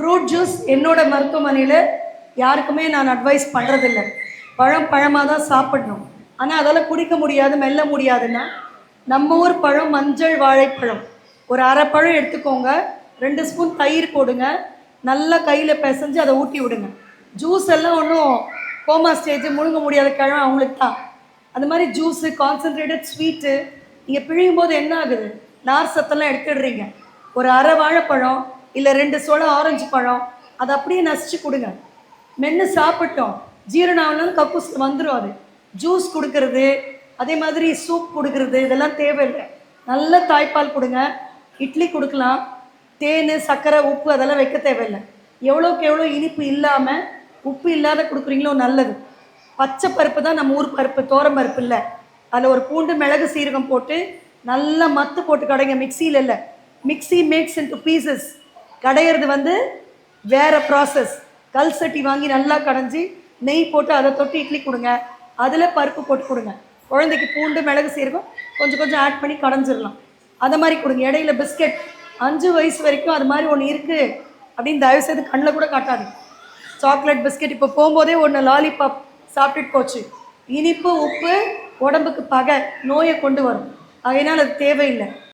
Fruit juice என்னோட மருத்துவமனையில் யாருக்குமே நான் அட்வைஸ் பண்ணுறதில்ல. பழமாக தான் சாப்பிடணும். ஆனால் அதால் குடிக்க முடியாது, மெல்ல முடியாதுன்னா நம்ம ஊர் பழம் மஞ்சள் வாழைப்பழம் ஒரு அரை பழம் எடுத்துக்கோங்க, 2 ஸ்பூன் தயிர் போடுங்க, நல்லா கையில் பிசைஞ்சு அதை ஊட்டி விடுங்க. ஜூஸ் எல்லாம் ஒன்றும் கோமா ஸ்டேஜ் முழுங்க முடியாத கிழமை அவங்களுக்கு தான். அந்த மாதிரி ஜூஸு கான்சன்ட்ரேட்டட் ஸ்வீட்டு நீங்கள் பிழியும் போது என்ன ஆகுது, நார் சத்தெல்லாம் எடுத்துடுறீங்க. ஒரு அரை வாழைப்பழம் இல்லை 2 சோள ஆரஞ்சு பழம் அதை அப்படியே நசிச்சு கொடுங்க. மென்று சாப்பிட்டோம், ஜீரணம் ஆகணும்னு கக்கூஸ் வந்துடும். அது ஜூஸ் கொடுக்கறது, அதே மாதிரி சூப் கொடுக்கறது இதெல்லாம் தேவையில்லை. நல்ல தாய்ப்பால் கொடுங்க. இட்லி கொடுக்கலாம். தேன், சர்க்கரை, உப்பு அதெல்லாம் வைக்க தேவையில்லை. எவ்வளோக்கு எவ்வளோ இனிப்பு இல்லாமல் உப்பு இல்லாத கொடுக்குறீங்களோ நல்லது. பச்சை பருப்பு தான் நம்ம ஊர் பருப்பு, தோரம் பருப்பு இல்லை. அதில் ஒரு பூண்டு, மிளகு, சீரகம் போட்டு நல்லா மத்து போட்டு கடைங்க. மிக்சியில் இல்லை, மிக்சி மேக்ஸ் இன்டு பீசஸ். கடையிறது வேறு ப்ராசஸ். கல் சட்டி வாங்கி நல்லா கடைஞ்சி நெய் போட்டு அதை தொட்டு இட்லி கொடுங்க. அதில் பருப்பு போட்டு கொடுங்க. குழந்தைக்கு பூண்டு, மிளகு, சீரகம் கொஞ்சம் கொஞ்சம் ஆட் பண்ணி கடைஞ்சிடலாம். அதை மாதிரி கொடுங்க. இடையில பிஸ்கெட் 5 வயசு வரைக்கும் அது மாதிரி ஒன்று இருக்குது அப்படின்னு தயவுசெய்து கண்ணில் கூட காட்டாது. சாக்லேட் பிஸ்கெட் இப்போ போகும்போதே ஒன்று லாலிபாப் சாப்பிட்டுட்டு போச்சு. இனிப்பு, உப்பு உடம்புக்கு பகை, நோயை கொண்டு வரும். அதனால் அது தேவையில்லை.